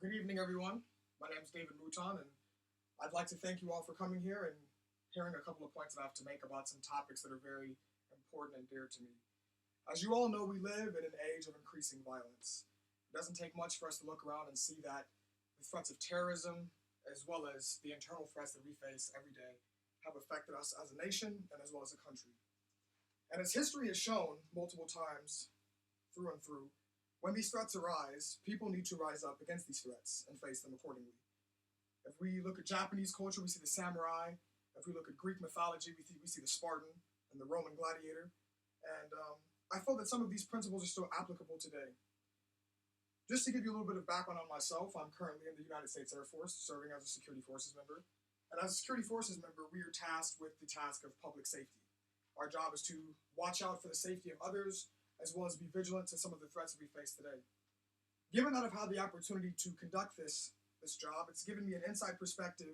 Good evening, everyone. My name is David Mouton, and I'd like to thank you all for coming here and hearing a couple of points that I have to make about some topics that are very important and dear to me. As you all know, we live in an age of increasing violence. It doesn't take much for us to look around and see that the threats of terrorism, as well as the internal threats that we face every day, have affected us as a nation and as well as a country. And as history has shown multiple times through and through, when these threats arise, people need to rise up against these threats and face them accordingly. If we look at Japanese culture, we see the samurai. If we look at Greek mythology, we see the Spartan and the Roman gladiator. And I feel that some of these principles are still applicable today. Just to give you a little bit of background on myself, I'm currently in the United States Air Force, serving as a security forces member. And as a security forces member, we are tasked with the task of public safety. Our job is to watch out for the safety of others, as well as be vigilant to some of the threats that we face today. Given that I've had the opportunity to conduct this job, it's given me an inside perspective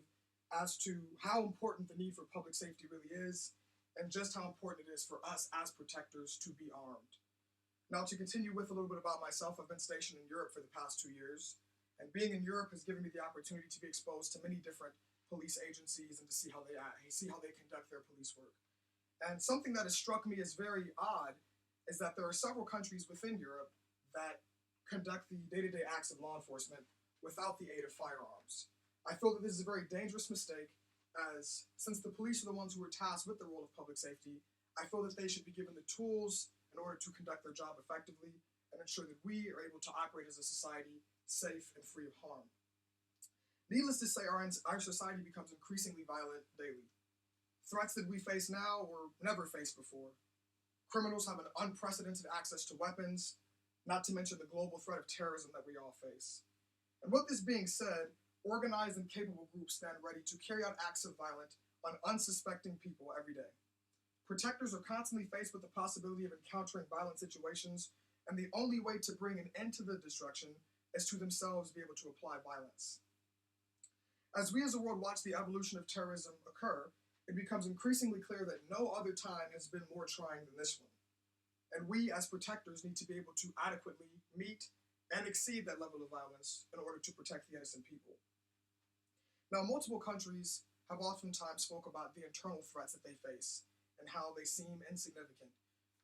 as to how important the need for public safety really is, and just how important it is for us as protectors to be armed. Now, to continue with a little bit about myself, I've been stationed in Europe for the past 2 years, and being in Europe has given me the opportunity to be exposed to many different police agencies and to see how they conduct their police work. And something that has struck me as very odd is that there are several countries within Europe that conduct the day-to-day acts of law enforcement without the aid of firearms. I feel that this is a very dangerous mistake, as since the police are the ones who are tasked with the role of public safety, I feel that they should be given the tools in order to conduct their job effectively and ensure that we are able to operate as a society safe and free of harm. Needless to say, our society becomes increasingly violent daily. Threats that we face now were never faced before. Criminals have an unprecedented access to weapons, not to mention the global threat of terrorism that we all face. And with this being said, organized and capable groups stand ready to carry out acts of violence on unsuspecting people every day. Protectors are constantly faced with the possibility of encountering violent situations, and the only way to bring an end to the destruction is to themselves be able to apply violence. As we as a world watch the evolution of terrorism occur, it becomes increasingly clear that no other time has been more trying than this one. And we, as protectors, need to be able to adequately meet and exceed that level of violence in order to protect the innocent people. Now, multiple countries have oftentimes spoke about the internal threats that they face and how they seem insignificant.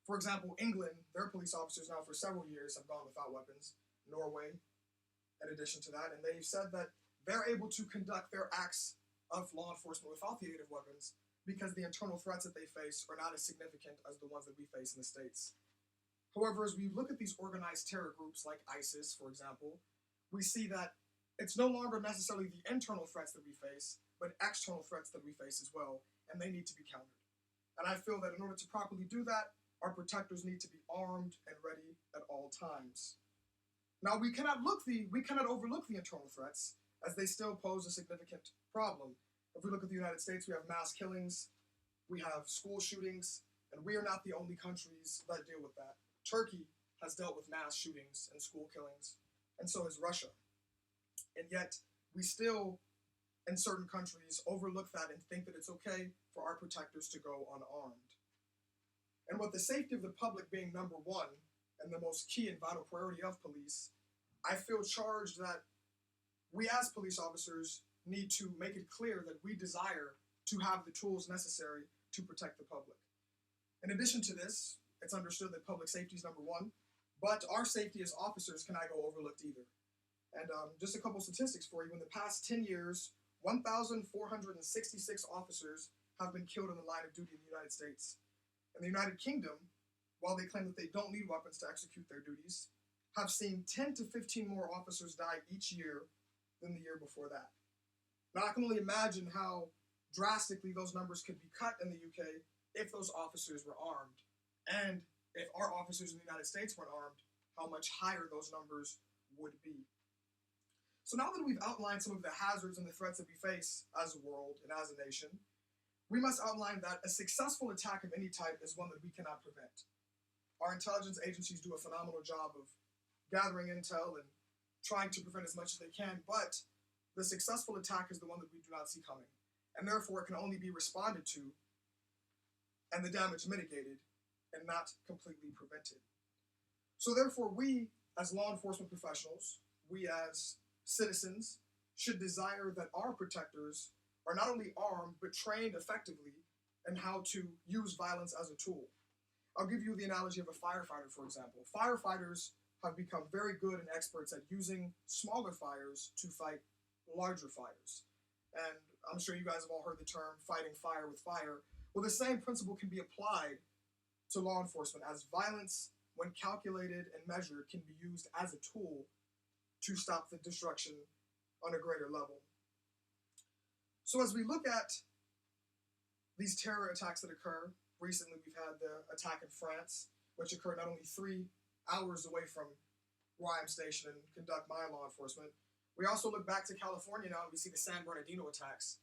For example, England, their police officers now for several years have gone without weapons. Norway, in addition to that, and they've said that they're able to conduct their acts of law enforcement without the aid of weapons because the internal threats that they face are not as significant as the ones that we face in the States. However, as we look at these organized terror groups like ISIS, for example, we see that it's no longer necessarily the internal threats that we face, but external threats that we face as well, and they need to be countered. And I feel that in order to properly do that, our protectors need to be armed and ready at all times. Now, we cannot overlook the internal threats, as they still pose a significant problem. If we look at the United States, we have mass killings, we have school shootings, and we are not the only countries that deal with that. Turkey has dealt with mass shootings and school killings, and so has Russia. And yet, we still, in certain countries, overlook that and think that it's okay for our protectors to go unarmed. And with the safety of the public being number one and the most key and vital priority of police, I feel charged that we as police officers need to make it clear that we desire to have the tools necessary to protect the public. In addition to this, it's understood that public safety is number one, but our safety as officers cannot go overlooked either. And just a couple statistics for you. In the past 10 years, 1,466 officers have been killed in the line of duty in the United States. In the United Kingdom, while they claim that they don't need weapons to execute their duties, have seen 10 to 15 more officers die each year than the year before that. Now, I can only imagine how drastically those numbers could be cut in the UK if those officers were armed. And if our officers in the United States weren't armed, how much higher those numbers would be. So now that we've outlined some of the hazards and the threats that we face as a world and as a nation, we must outline that a successful attack of any type is one that we cannot prevent. Our intelligence agencies do a phenomenal job of gathering intel and trying to prevent as much as they can, but the successful attack is the one that we do not see coming, and therefore it can only be responded to and the damage mitigated and not completely prevented. So therefore, we as law enforcement professionals, we as citizens should desire that our protectors are not only armed but trained effectively in how to use violence as a tool. I'll give you the analogy of a firefighter, for example. Firefighters have become very good and experts at using smaller fires to fight larger fires. And I'm sure you guys have all heard the term fighting fire with fire. Well, the same principle can be applied to law enforcement, as violence, when calculated and measured, can be used as a tool to stop the destruction on a greater level. So as we look at these terror attacks that occur, recently we've had the attack in France, which occurred not only 3 hours away from where I'm stationed and conduct my law enforcement. We also look back to California now and we see the San Bernardino attacks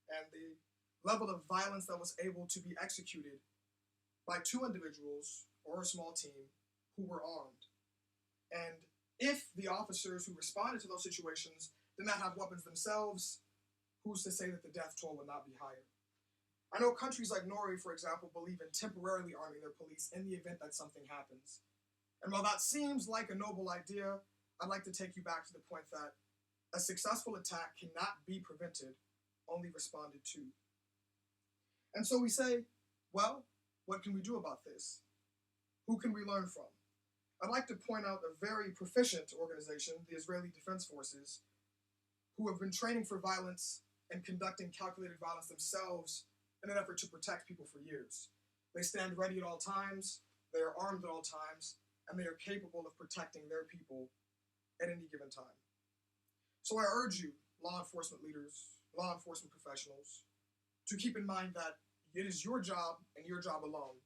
and the level of violence that was able to be executed by 2 individuals or a small team who were armed. And if the officers who responded to those situations did not have weapons themselves, who's to say that the death toll would not be higher? I know countries like Norway, for example, believe in temporarily arming their police in the event that something happens. And while that seems like a noble idea, I'd like to take you back to the point that a successful attack cannot be prevented, only responded to. And so we say, well, what can we do about this? Who can we learn from? I'd like to point out a very proficient organization, the Israeli Defense Forces, who have been training for violence and conducting calculated violence themselves in an effort to protect people for years. They stand ready at all times, they are armed at all times, and they are capable of protecting their people at any given time. So I urge you, law enforcement leaders, law enforcement professionals, to keep in mind that it is your job and your job alone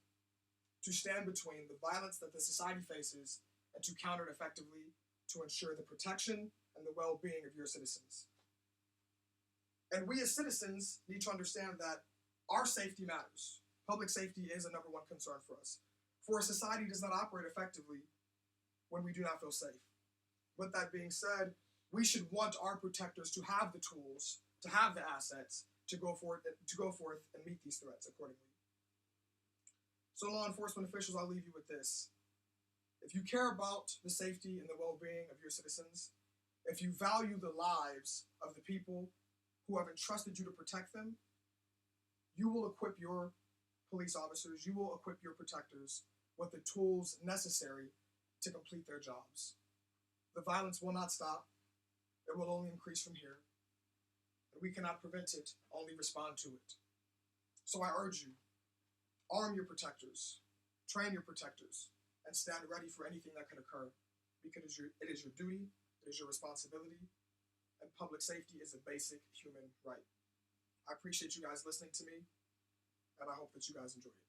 to stand between the violence that the society faces and to counter it effectively to ensure the protection and the well-being of your citizens. And we as citizens need to understand that our safety matters. Public safety is a number 1 concern for us. For a society does not operate effectively when we do not feel safe. With that being said, we should want our protectors to have the tools, to have the assets, to go forth and meet these threats accordingly. So law enforcement officials, I'll leave you with this. If you care about the safety and the well-being of your citizens, if you value the lives of the people who have entrusted you to protect them, you will equip your police officers, you will equip your protectors with the tools necessary to complete their jobs. The violence will not stop. It will only increase from here. And we cannot prevent it, only respond to it. So I urge you, arm your protectors, train your protectors, and stand ready for anything that could occur, because it is your duty, it is your responsibility, and public safety is a basic human right. I appreciate you guys listening to me, and I hope that you guys enjoyed it.